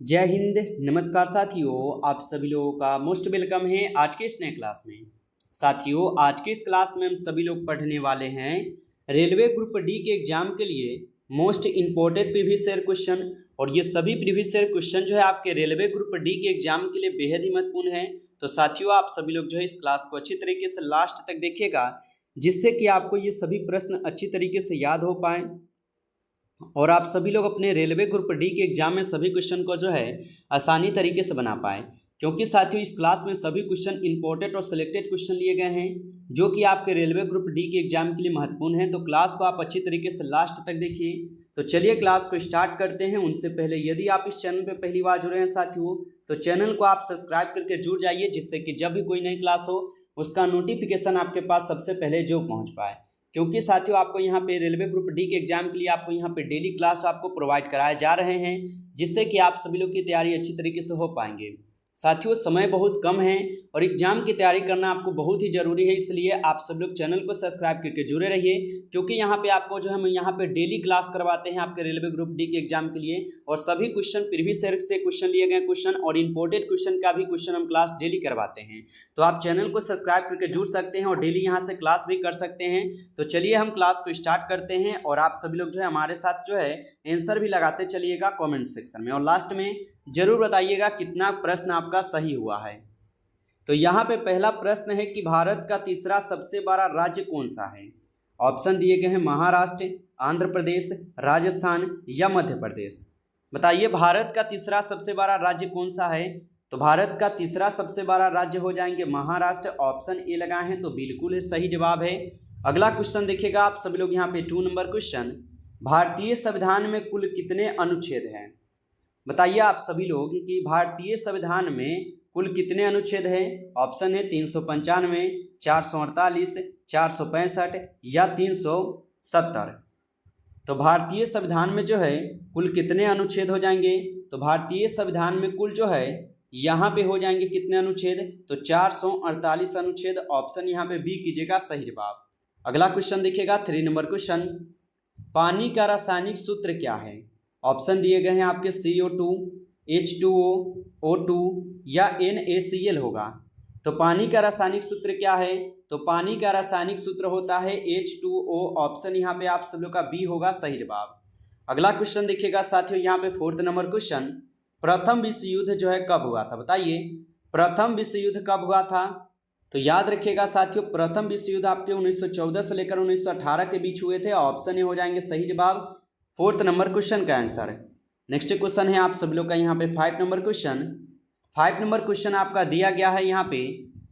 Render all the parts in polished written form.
जय हिंद। नमस्कार साथियों, आप सभी लोगों का मोस्ट वेलकम है आज के इस नए क्लास में। साथियों, आज के इस क्लास में हम सभी लोग पढ़ने वाले हैं रेलवे ग्रुप डी के एग्जाम के लिए most important previous year question. और ये सभी प्रीवियस ईयर क्वेश्चन जो है आपके रेलवे ग्रुप डी के एग्जाम के लिए बेहद ही महत्वपूर्ण है। तो साथियों, आप सभी लोग जो है इस क्लास को अच्छी तरीके से लास्ट तक देखिएगा, जिससे कि आपको ये सभी प्रश्न अच्छी तरीके से याद हो पाए और आप सभी लोग अपने रेलवे ग्रुप डी के एग्जाम में सभी क्वेश्चन को जो है आसानी तरीके से बना पाए। क्योंकि साथियों, इस क्लास में सभी क्वेश्चन इंपॉर्टेंट और सिलेक्टेड क्वेश्चन लिए गए हैं जो कि आपके रेलवे ग्रुप डी के एग्जाम के लिए महत्वपूर्ण है। तो क्लास को आप अच्छी तरीके से लास्ट तक देखिए। तो चलिए क्लास को स्टार्ट करते हैं। उनसे पहले यदि आप इस चैनल पर पहली बार जुड़े हैं साथियों, तो चैनल को आप सब्सक्राइब करके जुड़ जाइए, जिससे कि जब भी कोई नई क्लास हो उसका नोटिफिकेशन आपके पास सबसे पहले जो पहुँच पाए। क्योंकि साथियों, आपको यहाँ पे रेलवे ग्रुप डी के एग्जाम के लिए आपको यहाँ पे डेली क्लास आपको प्रोवाइड कराए जा रहे हैं, जिससे कि आप सभी लोग की तैयारी अच्छी तरीके से हो पाएंगे। साथियों, समय बहुत कम है और एग्जाम की तैयारी करना आपको बहुत ही जरूरी है, इसलिए आप सब लोग चैनल को सब्सक्राइब करके जुड़े रहिए। क्योंकि यहाँ पे आपको जो हम यहाँ पे डेली क्लास करवाते हैं आपके रेलवे ग्रुप डी के एग्जाम के लिए, और सभी क्वेश्चन प्रीवियस ईयर से क्वेश्चन लिए गए क्वेश्चन और इंपोर्टेड क्वेश्चन का भी क्वेश्चन हम क्लास डेली करवाते हैं। तो आप चैनल को सब्सक्राइब करके जुड़ सकते हैं और डेली यहाँ से क्लास भी कर सकते हैं। तो चलिए हम क्लास को स्टार्ट करते हैं और आप सभी लोग जो है हमारे साथ जो है आंसर भी लगाते चलिएगा कमेंट सेक्शन में, और लास्ट में जरूर बताइएगा कितना प्रश्न आपका सही हुआ है। तो यहाँ पे पहला प्रश्न है कि भारत का तीसरा सबसे बड़ा राज्य कौन सा है। ऑप्शन दिए गए हैं महाराष्ट्र, आंध्र प्रदेश, राजस्थान या मध्य प्रदेश। बताइए भारत का तीसरा सबसे बड़ा राज्य कौन सा है। तो भारत का तीसरा सबसे बड़ा राज्य हो जाएंगे महाराष्ट्र। ऑप्शन ए लगाए हैं तो बिल्कुल है सही जवाब है। अगला क्वेश्चन देखिएगा आप सभी लोग, यहाँ पे 2 नंबर क्वेश्चन, भारतीय संविधान में कुल कितने अनुच्छेद हैं। बताइए आप सभी लोग कि भारतीय संविधान में कुल कितने अनुच्छेद हैं। ऑप्शन है 395, 448, 465 या 370। तो भारतीय संविधान में जो है कुल कितने अनुच्छेद हो जाएंगे। तो भारतीय संविधान में कुल जो है यहाँ पे हो जाएंगे कितने अनुच्छेद, तो 448 अनुच्छेद। ऑप्शन यहाँ पे बी कीजिएगा सही जवाब। अगला क्वेश्चन देखिएगा 3 नंबर क्वेश्चन, पानी का रासायनिक सूत्र क्या है। ऑप्शन दिए गए हैं आपके CO2, H2O, O2 या NaCl होगा। तो पानी का रासायनिक सूत्र क्या है। तो पानी का रासायनिक सूत्र होता है H2O। ऑप्शन यहाँ पे आप सब लोग का बी होगा सही जवाब। अगला क्वेश्चन देखिएगा साथियों, यहाँ पे 4th नंबर क्वेश्चन, प्रथम विश्व युद्ध जो है कब हुआ था। बताइए प्रथम विश्व युद्ध कब हुआ था। तो याद रखिएगा साथियों, प्रथम विश्व युद्ध आपके 1914 से लेकर 1918 के बीच हुए थे। ऑप्शन ए हो जाएंगे सही जवाब 4th नंबर क्वेश्चन का आंसर। नेक्स्ट क्वेश्चन है आप सब लोग का यहाँ पे 5 नंबर क्वेश्चन। 5 नंबर क्वेश्चन आपका दिया गया है यहाँ पे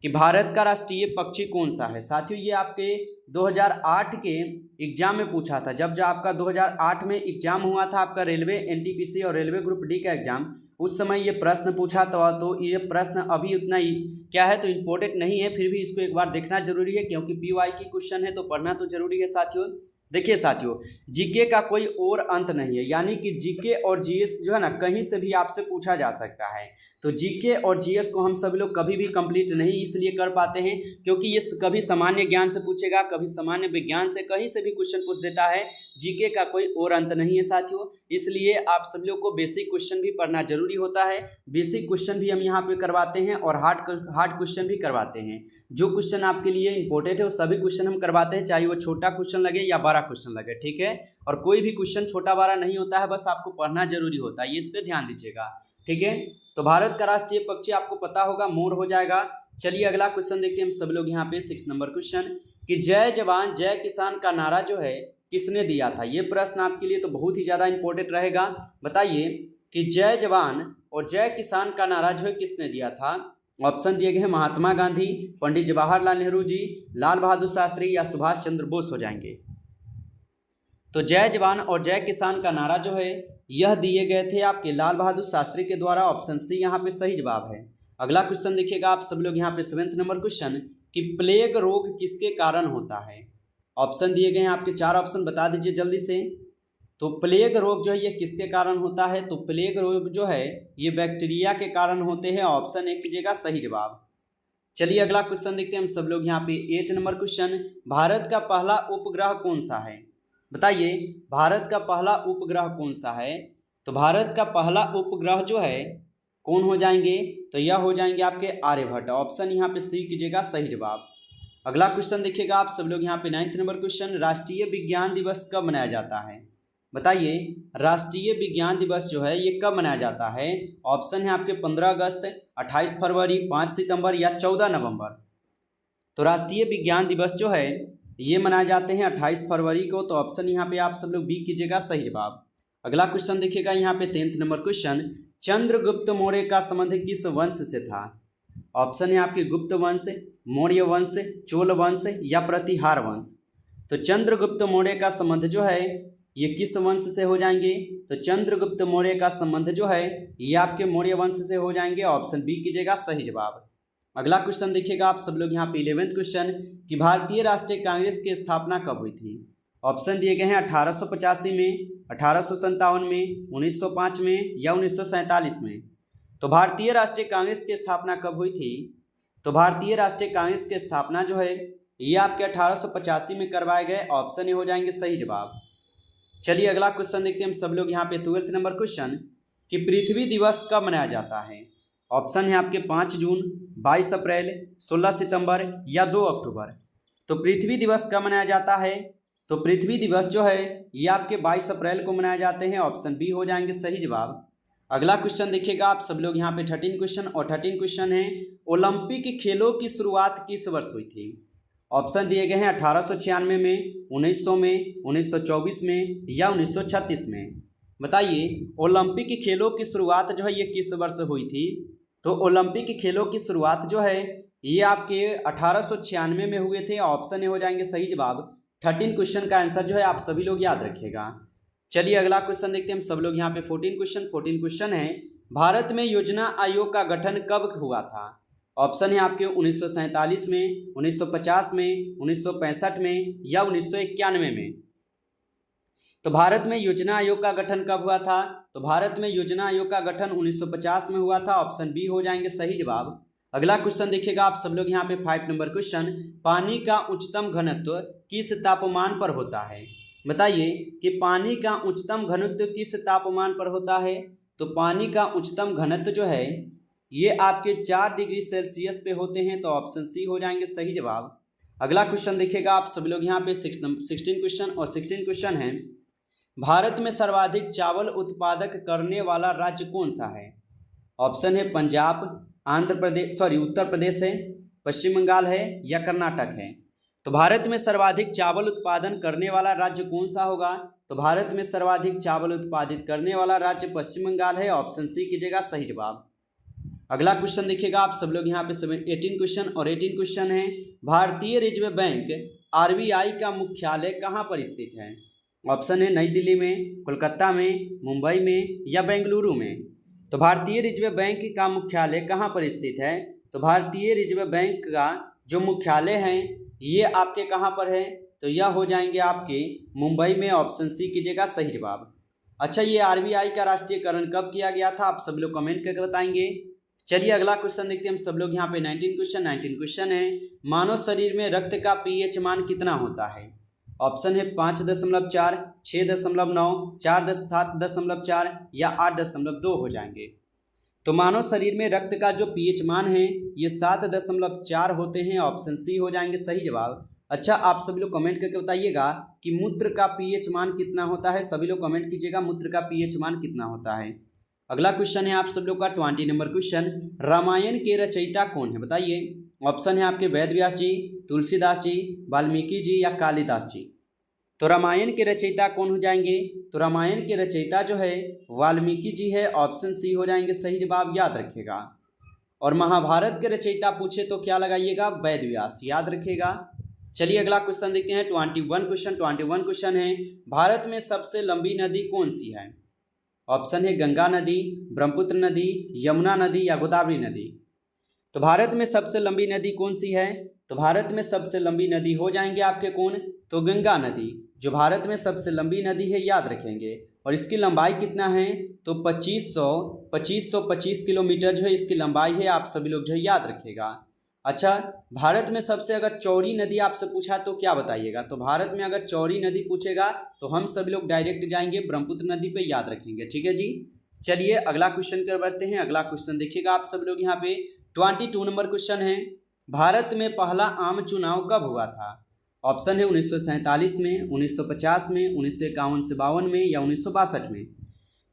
कि भारत का राष्ट्रीय पक्षी कौन सा है। साथियों, ये आपके 2008 के एग्जाम में पूछा था। जब आपका 2008 में एग्जाम हुआ था आपका रेलवे NTPC और रेलवे ग्रुप डी का एग्जाम, उस समय ये प्रश्न पूछा था। तो ये प्रश्न अभी उतना ही क्या है तो इम्पोर्टेंट नहीं है, फिर भी इसको एक बार देखना जरूरी है, क्योंकि PY की क्वेश्चन है तो पढ़ना तो जरूरी है साथियों। देखिए साथियों, जीके का कोई और अंत नहीं है, यानी कि जीके और जीएस जो है ना कहीं से भी आपसे पूछा जा सकता है। तो जीके और जीएस को हम सभी लोग कभी भी कंप्लीट नहीं इसलिए कर पाते हैं क्योंकि ये कभी सामान्य ज्ञान से पूछेगा, कभी सामान्य विज्ञान से, कहीं से भी क्वेश्चन पूछ देता है। जीके का कोई और अंत नहीं है साथियों, इसलिए आप सभी लोग को बेसिक क्वेश्चन भी पढ़ना जरूरी होता है। बेसिक क्वेश्चन भी हम यहाँ पे करवाते हैं और हार्ड क्वेश्चन भी करवाते हैं। जो क्वेश्चन आपके लिए इंपॉर्टेंट है वो सभी क्वेश्चन हम करवाते हैं, चाहे वो छोटा क्वेश्चन लगे या बड़ा क्वेश्चन लगे, ठीक है। और कोई भी क्वेश्चन छोटा बड़ा नहीं होता है, बस आपको पढ़ना जरूरी होता है, इस पे ध्यान दीजिएगा, ठीक है। तो भारत का राष्ट्रीय पक्षी आपको पता होगा मोर हो जाएगा। चलिए अगला क्वेश्चन देखते हैं हम सब लोग यहाँ पे 6 नंबर क्वेश्चन कि जय जवान जय किसान का नारा जो है किसने दिया था। ये प्रश्न आपके लिए तो बहुत ही ज्यादा इंपॉर्टेंट रहेगा। बताइए कि जय जवान और जय किसान का नारा जो है किसने दिया था। ऑप्शन दिए गए हैं महात्मा गांधी, पंडित जवाहरलाल नेहरू जी, लाल बहादुर शास्त्री या सुभाष चंद्र बोस हो जाएंगे। तो जय जवान और जय किसान का नारा जो है यह दिए गए थे आपके लाल बहादुर शास्त्री के द्वारा। ऑप्शन सी यहाँ पे सही जवाब है। अगला क्वेश्चन देखिएगा आप सब लोग यहाँ पे 7th नंबर क्वेश्चन कि प्लेग रोग किसके कारण होता है। ऑप्शन दिए गए हैं आपके 4 ऑप्शन बता दीजिए जल्दी से। तो प्लेग रोग जो है ये किसके कारण होता है। तो प्लेग रोग जो है ये बैक्टीरिया के कारण होते हैं। ऑप्शन ए कीजिएगा सही जवाब। चलिए अगला क्वेश्चन देखते हैं हम सब लोग यहाँ पे 8 नंबर क्वेश्चन, भारत का पहला उपग्रह कौन सा है। बताइए भारत का पहला उपग्रह कौन सा है। तो भारत का पहला उपग्रह जो है कौन हो जाएंगे, तो यह हो जाएंगे आपके आर्यभट्ट। ऑप्शन यहाँ पे सी कीजिएगा सही जवाब। अगला क्वेश्चन देखिएगा आप सब लोग यहाँ पे 9th नंबर क्वेश्चन, राष्ट्रीय विज्ञान दिवस कब मनाया जाता है? बताइए राष्ट्रीय विज्ञान दिवस जो है ये कब मनाया जाता है? ऑप्शन है आपके 15 अगस्त, 28 फरवरी, 5 सितंबर या 14 नवंबर। तो राष्ट्रीय विज्ञान दिवस जो है ये मनाए जाते हैं 28 फरवरी को। तो ऑप्शन यहाँ पे आप सब लोग बी कीजिएगा सही जवाब। अगला क्वेश्चन देखिएगा यहाँ पे 10th number question, Chandragupta Maurya का संबंध किस वंश से था? ऑप्शन है आपके गुप्त वंश, मौर्य वंश, चोल वंश या प्रतिहार वंश। तो चंद्रगुप्त मौर्य का संबंध जो है ये किस वंश से हो जाएंगे? तो चंद्रगुप्त मौर्य का संबंध जो है ये आपके मौर्य वंश से हो जाएंगे। ऑप्शन बी कीजिएगा सही जवाब। अगला क्वेश्चन देखिएगा आप सब लोग यहाँ पे 11th क्वेश्चन कि भारतीय राष्ट्रीय कांग्रेस की स्थापना कब हुई थी? ऑप्शन दिए गए हैं 1885 में, 1857 में, 1905 में या 1947 में। तो भारतीय राष्ट्रीय कांग्रेस की स्थापना कब हुई थी? तो भारतीय राष्ट्रीय कांग्रेस की स्थापना जो है ये आपके 1885 में करवाए गए। ऑप्शन ए हो जाएंगे सही जवाब। चलिए अगला क्वेश्चन देखते हैं हम सब लोग यहाँ पे 12th नंबर क्वेश्चन कि पृथ्वी दिवस कब मनाया जाता है? ऑप्शन है आपके 5 जून, 22 अप्रैल, 16 सितंबर या 2 अक्टूबर। तो पृथ्वी दिवस कब मनाया जाता है? तो पृथ्वी दिवस जो है ये आपके 22 अप्रैल को मनाए जाते हैं। ऑप्शन बी हो जाएंगे सही जवाब। अगला क्वेश्चन देखिएगा आप सब लोग यहाँ पे 13 क्वेश्चन और 13 क्वेश्चन है, ओलंपिक खेलों की शुरुआत किस वर्ष हुई थी? ऑप्शन दिए गए हैं 1896 में, 1900 में, 1924 में या 1936 में। बताइए ओलंपिक खेलों की शुरुआत जो है ये किस वर्ष हुई थी? तो ओलंपिक खेलों की शुरुआत जो है ये आपके 1896 में हुए थे। ऑप्शन ए हो जाएंगे सही जवाब। 13 क्वेश्चन का आंसर जो है आप सभी लोग याद रखिएगा। चलिए अगला क्वेश्चन देखते हैं हम सब लोग यहाँ पे 14 क्वेश्चन है, भारत में योजना आयोग का गठन कब हुआ था? ऑप्शन है आपके 1947 में, 1950 में, 1965 में या 1991 में। तो भारत में योजना आयोग का गठन कब हुआ था? तो भारत में योजना आयोग का गठन 1950 में हुआ था। ऑप्शन बी हो जाएंगे सही जवाब। अगला क्वेश्चन देखिएगा आप सब लोग यहाँ पे 5 नंबर क्वेश्चन, पानी का उच्चतम घनत्व किस तापमान पर होता है? बताइए कि पानी का उच्चतम घनत्व किस तापमान पर होता है? तो पानी का उच्चतम घनत्व जो है ये आपके 4 डिग्री सेल्सियस पे होते हैं। तो ऑप्शन सी हो जाएंगे सही जवाब। अगला क्वेश्चन देखिएगा आप सब लोग यहाँ पे 16 क्वेश्चन और 16 क्वेश्चन है, भारत में सर्वाधिक चावल उत्पादक करने वाला राज्य कौन सा है? ऑप्शन है पंजाब, उत्तर प्रदेश है, पश्चिम बंगाल है या कर्नाटक है। तो भारत में सर्वाधिक चावल उत्पादन करने वाला राज्य कौन सा होगा? तो भारत में सर्वाधिक चावल उत्पादित करने वाला राज्य पश्चिम बंगाल है। ऑप्शन सी कीजिएगा सही जवाब। अगला क्वेश्चन देखिएगा आप सब लोग यहाँ पे 18 क्वेश्चन और 18 क्वेश्चन है, भारतीय रिजर्व बैंक आरबीआई का मुख्यालय कहाँ पर स्थित है? ऑप्शन है नई दिल्ली में, कोलकाता में, मुंबई में या बेंगलुरु में। तो भारतीय रिजर्व बैंक का मुख्यालय कहाँ पर स्थित है? तो भारतीय रिजर्व बैंक का जो मुख्यालय है ये आपके कहाँ पर है? तो यह हो जाएंगे आपके मुंबई में। ऑप्शन सी कीजिएगा सही जवाब। अच्छा ये आरबीआई का राष्ट्रीयकरण कब किया गया था? आप सब लोग कमेंट करके बताएंगे। चलिए अगला क्वेश्चन देखते हैं हम सब लोग यहाँ पे 19 क्वेश्चन है, मानव शरीर में रक्त का पीएच मान कितना होता है? ऑप्शन है 5.4, 6.9, 7.4 या 8.2 हो जाएंगे। तो मानव शरीर में रक्त का जो पीएच मान है ये 7.4 होते हैं। ऑप्शन सी हो जाएंगे सही जवाब। अच्छा आप सभी लोग कमेंट करके बताइएगा कि मूत्र का पीएच मान कितना होता है। सभी लोग कमेंट कीजिएगा मूत्र का पीएच मान कितना होता है। अगला क्वेश्चन है आप सब लोग का 20 नंबर क्वेश्चन, रामायण के रचयिता कौन है? बताइए। ऑप्शन है आपके वेद व्यास जी, तुलसीदास जी, वाल्मीकि जी या कालिदास जी। तो रामायण के रचयिता कौन हो जाएंगे? तो रामायण के रचयिता जो है वाल्मीकि जी है। ऑप्शन सी हो जाएंगे सही जवाब, याद रखिएगा। और महाभारत के रचयिता पूछे तो क्या लगाइएगा? वेद व्यास, याद रखिएगा। चलिए अगला क्वेश्चन देखते हैं 21 क्वेश्चन है, भारत में सबसे लंबी नदी कौन सी है? ऑप्शन है गंगा नदी, ब्रह्मपुत्र नदी, यमुना नदी या गोदावरी नदी। तो भारत में सबसे लंबी नदी कौन सी है? तो भारत में सबसे लंबी नदी हो जाएंगे आपके कौन? तो गंगा नदी जो भारत में सबसे लंबी नदी है, याद रखेंगे। और इसकी लंबाई कितना है? तो 2525 किलोमीटर जो है इसकी लंबाई है। आप सभी लोग जो है याद रखिएगा। अच्छा, भारत में सबसे अगर चौड़ी नदी आपसे पूछा तो क्या बताइएगा? तो भारत में अगर चौड़ी नदी पूछेगा तो हम सभी लोग डायरेक्ट जाएंगे ब्रह्मपुत्र नदी पे, याद रखेंगे। ठीक है जी, चलिए अगला क्वेश्चन कर बढ़ते हैं। अगला क्वेश्चन देखिएगा आप सब लोग यहाँ पे 22 नंबर क्वेश्चन है, भारत में पहला आम चुनाव कब हुआ था? ऑप्शन है 1947 में, 1950 में, 1951 से 52 में या 1962 में।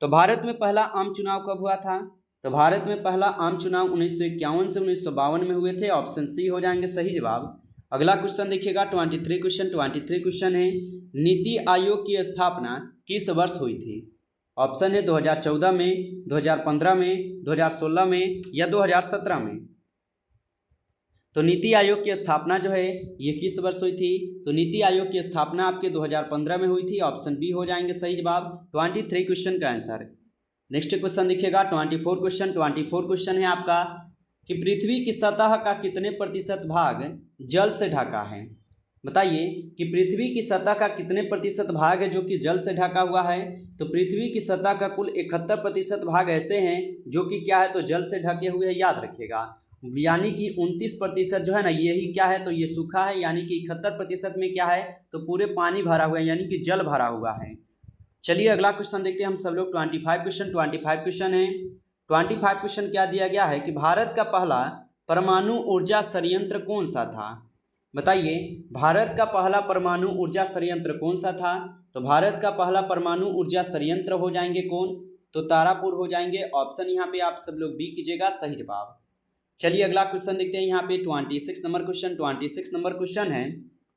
तो भारत में पहला आम चुनाव कब हुआ था? तो भारत में पहला आम चुनाव 1951 से 1952 में हुए थे। ऑप्शन सी हो जाएंगे सही जवाब। अगला क्वेश्चन देखिएगा 23 क्वेश्चन है, नीति आयोग की स्थापना किस वर्ष हुई थी? ऑप्शन है 2014 में, 2015 में, 2016 में या 2017 में। तो नीति आयोग की स्थापना जो है ये किस वर्ष हुई थी? तो नीति आयोग की स्थापना आपके 2015 में हुई थी। ऑप्शन बी हो जाएंगे सही जवाब 23 क्वेश्चन का आंसर। नेक्स्ट क्वेश्चन देखिएगा 24 क्वेश्चन है आपका कि पृथ्वी की सतह का कितने प्रतिशत भाग जल से ढका है? बताइए कि पृथ्वी की सतह का कितने प्रतिशत भाग है जो कि जल से ढका हुआ है? तो पृथ्वी की सतह का कुल 71% भाग ऐसे हैं जो कि क्या है, तो जल से ढके हुए हैं, याद रखिएगा। यानी कि 29% जो है ना, यही क्या है, तो ये सूखा है। यानी कि 71% में क्या है, तो पूरे पानी भरा हुआ है, यानी कि जल भरा हुआ है। चलिए अगला क्वेश्चन देखते हैं हम सब लोग 25 क्वेश्चन है। 25 क्वेश्चन क्या दिया गया है कि भारत का पहला परमाणु ऊर्जा संयंत्र कौन सा था? बताइए भारत का पहला परमाणु ऊर्जा संयंत्र कौन सा था? तो भारत का पहला परमाणु ऊर्जा संयंत्र हो जाएंगे कौन? तो तारापुर हो जाएंगे। ऑप्शन यहाँ पे आप सब लोग बी कीजिएगा सही जवाब। चलिए अगला क्वेश्चन देखते हैं यहाँ पे 26 नंबर क्वेश्चन। 26 नंबर क्वेश्चन है,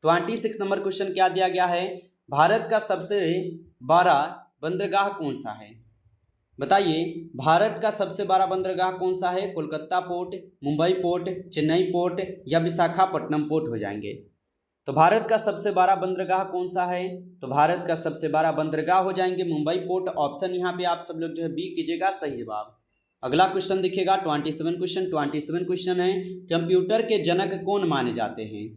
26 नंबर क्वेश्चन क्या दिया गया है, भारत का सबसे बड़ा बंदरगाह कौन सा है? बताइए भारत का सबसे बड़ा बंदरगाह कौन सा है? Kolkata port, Mumbai port, Chennai port या विशाखापट्टनम पोर्ट हो जाएंगे। तो भारत का सबसे बड़ा बंदरगाह कौन सा है? तो भारत का सबसे बड़ा बंदरगाह हो जाएंगे मुंबई पोर्ट। ऑप्शन यहाँ पे आप सब लोग जो है बी कीजिएगा सही जवाब। अगला क्वेश्चन देखिएगा 27 क्वेश्चन है, कंप्यूटर के जनक कौन माने जाते हैं?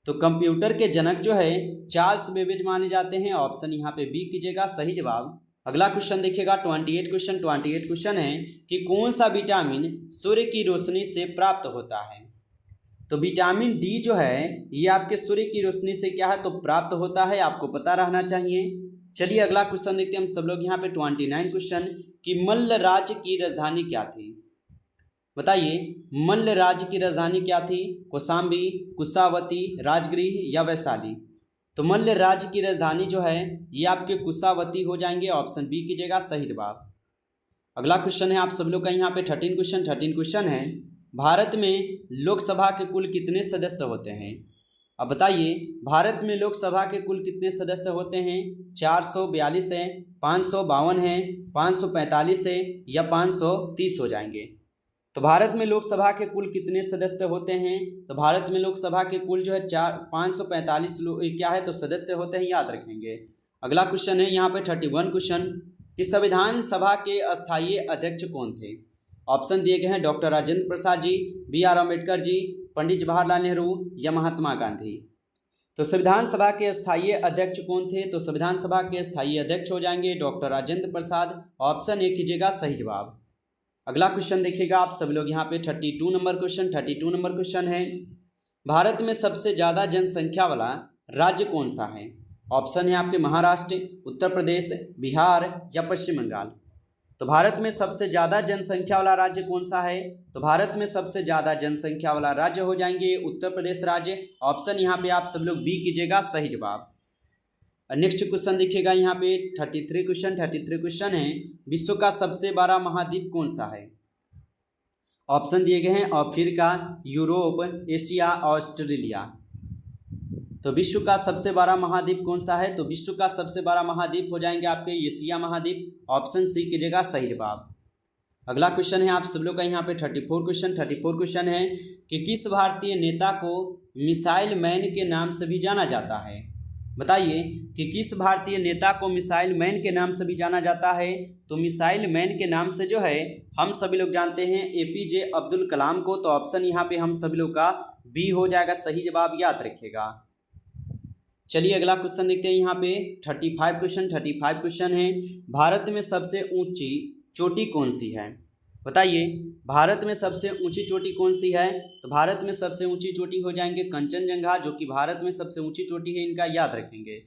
तो कंप्यूटर के जनक जो है चार्ल्स बेबेज माने जाते हैं। ऑप्शन यहाँ पे बी कीजिएगा सही जवाब। अगला क्वेश्चन देखिएगा 28 क्वेश्चन है कि कौन सा विटामिन सूर्य की रोशनी से प्राप्त होता है? तो विटामिन डी जो है ये आपके सूर्य की रोशनी से क्या है, तो प्राप्त होता है, आपको पता रहना चाहिए। चलिए अगला क्वेश्चन देखते हैं हम सब लोग यहाँ पे 29 क्वेश्चन कि मल्ल राज्य की राजधानी क्या थी? बताइए मल्ल राज्य की राजधानी क्या थी? कौशाम्बी, कुशावती, राजगृह या वैशाली। तो मल्ल राज्य की राजधानी जो है ये आपके कुशावती हो जाएंगे। ऑप्शन बी कीजिएगा सही जवाब। अगला क्वेश्चन है आप सब लोग का यहाँ पे 13 क्वेश्चन है, भारत में लोकसभा के कुल कितने सदस्य होते हैं? अब बताइए भारत में लोकसभा के कुल कितने सदस्य होते हैं? 442 है, 552 है, 545 है या 530 हो जाएंगे। तो भारत में लोकसभा के कुल कितने सदस्य होते हैं? तो भारत में लोकसभा के कुल जो है 545 क्या है, तो सदस्य होते हैं, याद रखेंगे। अगला क्वेश्चन है यहाँ पे 31 क्वेश्चन कि संविधान सभा के अस्थायी अध्यक्ष कौन थे? ऑप्शन दिए गए हैं डॉक्टर राजेंद्र प्रसाद जी, B.R. अम्बेडकर जी, पंडित जवाहरलाल नेहरू या महात्मा गांधी। तो संविधान सभा के स्थायी अध्यक्ष कौन थे? तो संविधान सभा के स्थायी अध्यक्ष हो जाएंगे doctor Rajendra Prasad. Option A कीजिएगा सही जवाब। अगला क्वेश्चन देखिएगा आप सब लोग यहाँ पे 32 नंबर क्वेश्चन है, भारत में सबसे ज़्यादा जनसंख्या वाला राज्य कौन सा है? ऑप्शन है आपके महाराष्ट्र, उत्तर प्रदेश, बिहार या पश्चिम बंगाल। तो भारत में सबसे ज़्यादा जनसंख्या वाला राज्य कौन सा है? तो भारत में सबसे ज़्यादा जनसंख्या वाला राज्य हो जाएंगे उत्तर प्रदेश राज्य। ऑप्शन यहाँ पे आप सब लोग बी कीजिएगा सही जवाब। नेक्स्ट क्वेश्चन देखिएगा यहाँ पे 33 क्वेश्चन है, विश्व का सबसे बड़ा महाद्वीप कौन सा है? ऑप्शन दिए गए हैं अफ्रीका, यूरोप, एशिया, ऑस्ट्रेलिया। तो विश्व का सबसे बड़ा महाद्वीप कौन सा है? तो विश्व का सबसे बड़ा महाद्वीप हो जाएंगे आपके एशिया महाद्वीप। ऑप्शन सी कीजिएगा सही जवाब। अगला क्वेश्चन है आप सब लोग का यहाँ पे 34 क्वेश्चन है कि किस भारतीय नेता को मिसाइल मैन के नाम से भी जाना जाता है? बताइए कि किस भारतीय नेता को मिसाइल मैन के नाम से भी जाना जाता है? तो मिसाइल मैन के नाम से जो है हम सभी लोग जानते हैं APJ अब्दुल कलाम को। तो ऑप्शन यहाँ पे हम सभी लोग का बी हो जाएगा सही जवाब, याद रखिएगा। चलिए अगला क्वेश्चन देखते हैं यहाँ पे 35 क्वेश्चन है, भारत में सबसे ऊंची चोटी कौन सी है? बताइए भारत में सबसे ऊंची चोटी कौन सी है? तो भारत में सबसे ऊंची चोटी हो जाएंगे कंचनजंगा, जो कि भारत में सबसे ऊंची चोटी है, इनका याद रखेंगे।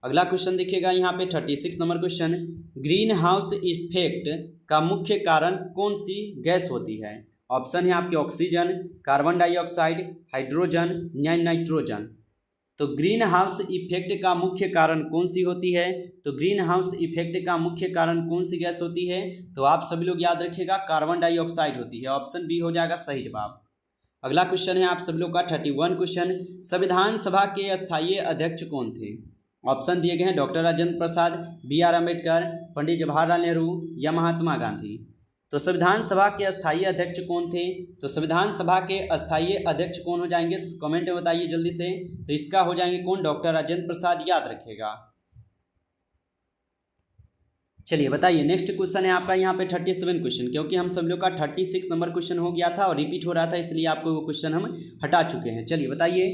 अगला क्वेश्चन देखिएगा यहाँ पे 36 number question, green house effect का मुख्य कारण कौन सी गैस होती है? ऑप्शन है आपके ऑक्सीजन, कार्बन डाइऑक्साइड, हाइड्रोजन या नाइट्रोजन। तो ग्रीन हाउस इफेक्ट का मुख्य कारण कौन सी होती है? तो ग्रीन हाउस इफेक्ट का मुख्य कारण कौन सी गैस होती है? तो आप सभी लोग याद रखिएगा कार्बन डाइऑक्साइड होती है। ऑप्शन बी हो जाएगा सही जवाब। अगला क्वेश्चन है आप सभी लोग का 31 क्वेश्चन, संविधान सभा के अस्थायी अध्यक्ष कौन थे? ऑप्शन दिए गए हैं डॉक्टर राजेंद्र प्रसाद, B.R. अम्बेडकर, पंडित जवाहरलाल नेहरू या महात्मा गांधी। तो संविधान सभा के अस्थायी अध्यक्ष कौन थे? तो संविधान सभा के अस्थायी अध्यक्ष कौन हो जाएंगे? कमेंट में बताइए जल्दी से। तो इसका हो जाएंगे कौन? डॉक्टर राजेंद्र प्रसाद, याद रखिएगा। चलिए बताइए नेक्स्ट क्वेश्चन है आपका यहाँ पे 37 क्वेश्चन, क्योंकि हम सब लोग का 36 नंबर क्वेश्चन हो गया था और रिपीट हो रहा था, इसलिए आपको वो क्वेश्चन हम हटा चुके हैं। चलिए बताइए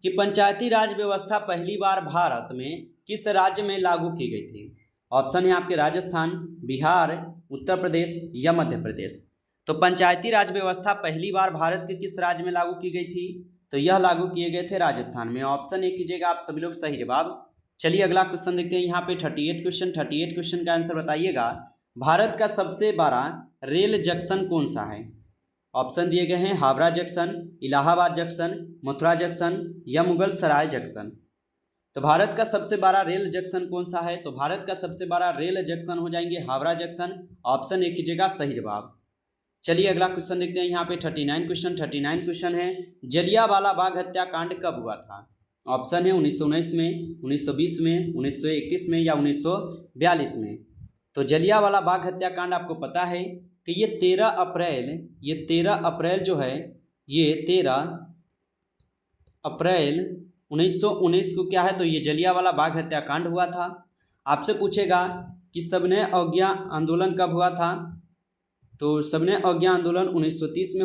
कि पंचायती राज व्यवस्था पहली बार भारत में किस राज्य में लागू की गई थी? ऑप्शन है आपके राजस्थान, बिहार, उत्तर प्रदेश या मध्य प्रदेश। तो पंचायती राज व्यवस्था पहली बार भारत के किस राज्य में लागू की गई थी? तो यह लागू किए गए थे राजस्थान में। ऑप्शन ए कीजिएगा आप सभी लोग सही जवाब। चलिए अगला क्वेश्चन देखते हैं यहाँ पे 38 क्वेश्चन का आंसर बताइएगा। भारत का सबसे बड़ा रेल जंक्शन कौन सा है? ऑप्शन दिए गए हैं Howrah junction, Allahabad junction, Mathura junction या मुगल सराय जंक्शन। तो भारत का सबसे बड़ा रेल जंक्शन कौन सा है? तो भारत का सबसे बड़ा रेल जंक्शन हो जाएंगे हावड़ा जंक्शन। ऑप्शन ए कीजिएगा सही जवाब। चलिए अगला क्वेश्चन देखते हैं यहाँ पे 39 क्वेश्चन है, जलियांवाला बाग हत्याकांड कब हुआ था? ऑप्शन है 1919 में, 1920 में, 1931 में या 1942 में। तो जलियांवाला बाग हत्याकांड आपको पता है कि ये 13 अप्रैल जो है, ये 13 अप्रैल 1919 को क्या है? तो ये जलियांवाला बाग हत्याकांड हुआ था। आपसे पूछेगा कि सबने अवज्ञा आंदोलन कब हुआ था? तो सबने अवज्ञा आंदोलन 1931 में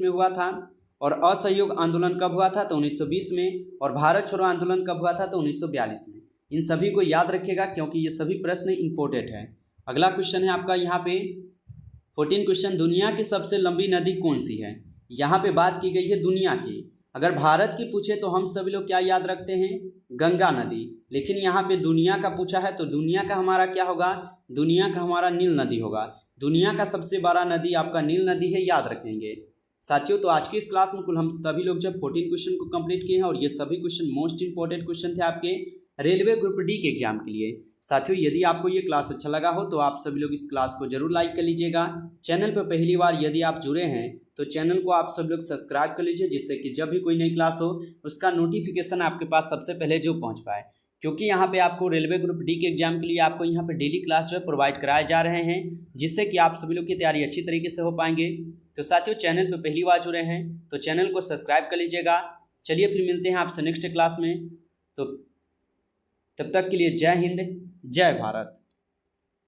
हुआ था। और असहयोग आंदोलन कब हुआ था? तो 1920 में। और भारत छोड़ो आंदोलन कब हुआ था? तो 1942 में। इन सभी को याद रखिएगा क्योंकि ये सभी प्रश्न इंपॉर्टेंट है। अगला क्वेश्चन है आपका यहाँ पे 14 क्वेश्चन, दुनिया की सबसे लंबी नदी कौन सी है? यहाँ पे बात की गई है दुनिया की। अगर भारत की पूछे तो हम सभी लोग क्या याद रखते हैं? गंगा नदी। लेकिन यहाँ पे दुनिया का पूछा है तो दुनिया का हमारा क्या होगा? दुनिया का हमारा नील नदी होगा। दुनिया का सबसे बड़ा नदी आपका नील नदी है, याद रखेंगे साथियों। तो आज की इस क्लास में कुल हम सभी लोग जब 14 क्वेश्चन को कंप्लीट किए हैं और ये सभी क्वेश्चन मोस्ट इंपॉर्टेंट क्वेश्चन थे आपके रेलवे ग्रुप डी के एग्जाम के लिए। साथियों यदि आपको ये क्लास अच्छा लगा हो तो आप सभी लोग इस क्लास को जरूर लाइक कर लीजिएगा। चैनल पर पहली बार यदि आप जुड़े हैं तो चैनल को आप सब लोग सब्सक्राइब कर लीजिए, जिससे कि जब भी कोई नई क्लास हो उसका नोटिफिकेशन आपके पास सबसे पहले जो पहुँच पाए। क्योंकि यहाँ पे आपको रेलवे ग्रुप डी के एग्जाम के लिए आपको यहाँ पे डेली क्लास जो है प्रोवाइड कराए जा रहे हैं, जिससे कि आप सभी लोग की तैयारी अच्छी तरीके से हो पाएंगे। तो साथियों चैनल पे पहली बार जुड़े हैं तो चैनल को सब्सक्राइब कर लीजिएगा। चलिए फिर मिलते हैं आपसे नेक्स्ट क्लास में। तो तब तक के लिए जय हिंद, जय भारत।